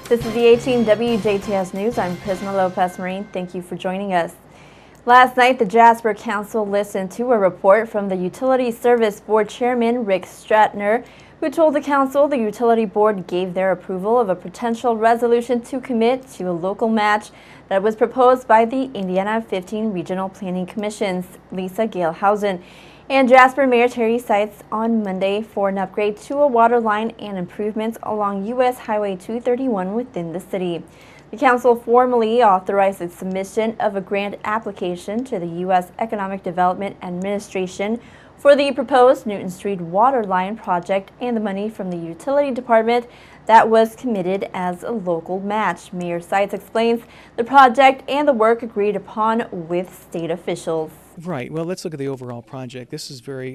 This is the 18 WJTS News. I'm Prisma Lopez-Marin. Thank you for joining us. Last night, the Jasper Council listened to a report from the Utility Service Board Chairman Rick Stratner, who told the council the utility board gave their approval of a potential resolution to commit to a local match that was proposed by the Indiana 15 Regional Planning Commission's Lisa Galehausen and Jasper Mayor Terry Seitz on Monday for an upgrade to a water line and improvements along U.S. Highway 231 within the city. The council formally authorized the submission of a grant application to the U.S. Economic Development Administration for the proposed Newton Street water line project and the money from the utility department that was committed as a local match. Mayor Seitz explains the project and the work agreed upon with state officials. Right. Well, let's look at the overall project. This is very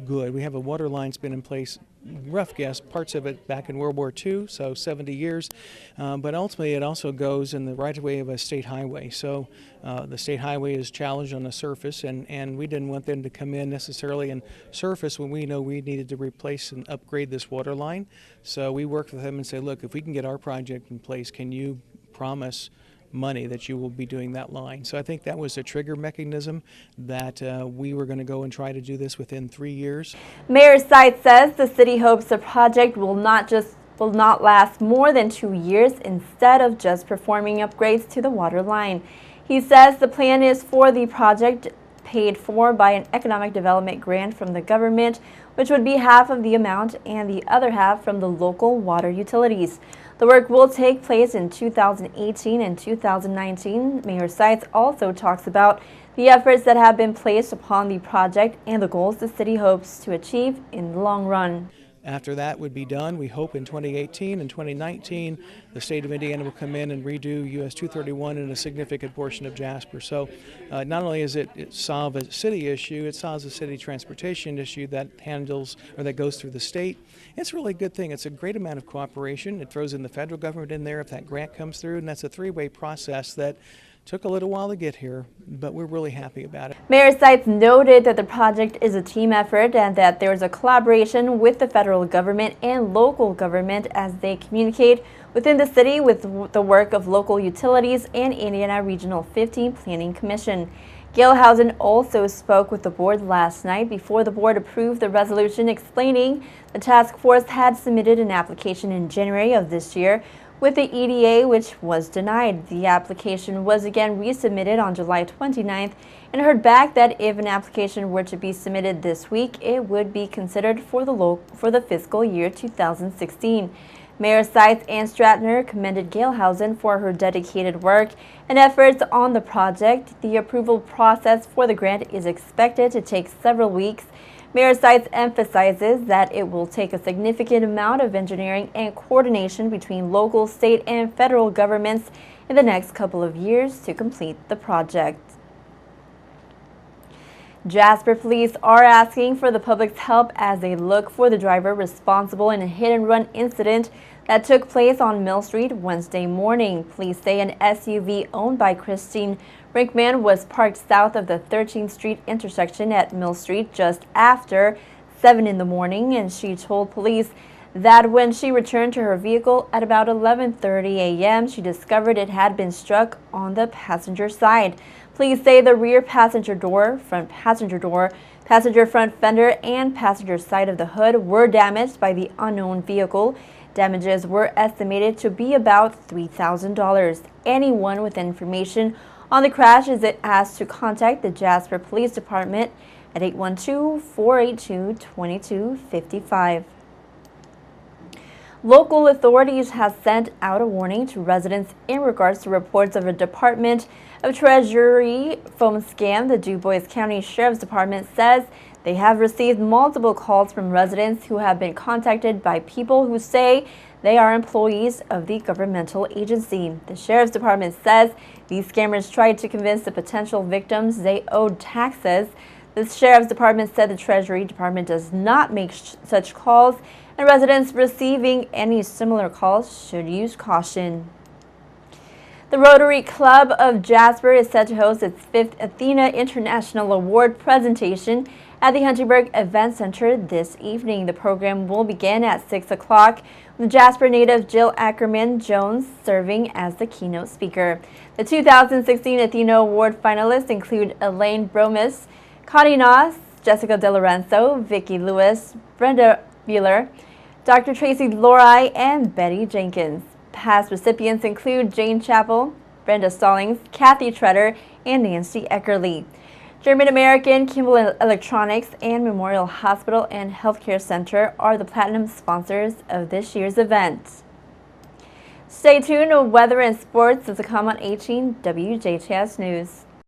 good. We have a water line that's been in place, rough guess, parts of it back in World War II, so 70 years. But ultimately, it also goes in the right-of-way of a state highway. So the state highway is challenged on the surface, and we didn't want them to come in necessarily and surface when we know we needed to replace and upgrade this water line. So we worked with them and said, look, if we can get our project in place, can you promise money that you will be doing that line? So I think that was a trigger mechanism that we were going to go and try to do this within 3 years. Mayor Seitz says the city hopes the project will not last more than 2 years instead of just performing upgrades to the water line. He says the plan is for the project paid for by an economic development grant from the government, which would be half of the amount and the other half from the local water utilities. The work will take place in 2018 and 2019. Mayor Seitz also talks about the efforts that have been placed upon the project and the goals the city hopes to achieve in the long run. After that would be done, we hope in 2018 and 2019, the state of Indiana will come in and redo US 231 in a significant portion of Jasper. So not only is it solve a city issue, it solves a city transportation issue that handles or that goes through the state. It's a really good thing. It's a great amount of cooperation. It throws in the federal government in there if that grant comes through, and that's a three-way process that took a little while to get here, but we're really happy about it. Mayor Seitz noted that the project is a team effort and that there is a collaboration with the federal government and local government as they communicate within the city with the work of local utilities and Indiana Regional 15 Planning Commission. Galehausen also spoke with the board last night before the board approved the resolution, explaining the task force had submitted an application in January of this year with the EDA, which was denied. The application was again resubmitted on July 29th and heard back that if an application were to be submitted this week, it would be considered for the fiscal year 2016. Mayor Seitz and Stratner commended Galehausen for her dedicated work and efforts on the project. The approval process for the grant is expected to take several weeks. Mayor Seitz emphasizes that it will take a significant amount of engineering and coordination between local, state, and federal governments in the next couple of years to complete the project. Jasper police are asking for the public's help as they look for the driver responsible in a hit-and-run incident that took place on Mill Street Wednesday morning. Police say an SUV owned by Christine Brinkman was parked south of the 13th Street intersection at Mill Street just after 7 in the morning, and she told police that when she returned to her vehicle at about 11:30 a.m., she discovered it had been struck on the passenger side. Police say the rear passenger door, front passenger door, passenger front fender, and passenger side of the hood were damaged by the unknown vehicle. Damages were estimated to be about $3,000. Anyone with information on the crash is asked to contact the Jasper Police Department at 812-482-2255. Local authorities have sent out a warning to residents in regards to reports of a Department of Treasury phone scam. The DuBois County Sheriff's Department says they have received multiple calls from residents who have been contacted by people who say they are employees of the governmental agency. The Sheriff's Department says these scammers tried to convince the potential victims they owed taxes. The Sheriff's Department said the Treasury Department does not make such calls, and residents receiving any similar calls should use caution. The Rotary Club of Jasper is set to host its 5th Athena International Award presentation at the Huntingburg Event Center this evening. The program will begin at 6 o'clock with Jasper native Jill Ackerman Jones serving as the keynote speaker. The 2016 Athena Award finalists include Elaine Bromis, Connie Noss, Jessica DeLorenzo, Vicki Lewis, Brenda Mueller, Dr. Tracy Lorai, and Betty Jenkins. Past recipients include Jane Chappell, Brenda Stallings, Kathy Treader, and Nancy Eckerly. German American, Kimball Electronics, and Memorial Hospital and Healthcare Center are the platinum sponsors of this year's event. Stay tuned. Weather and sports is to come on 18 WJTS News.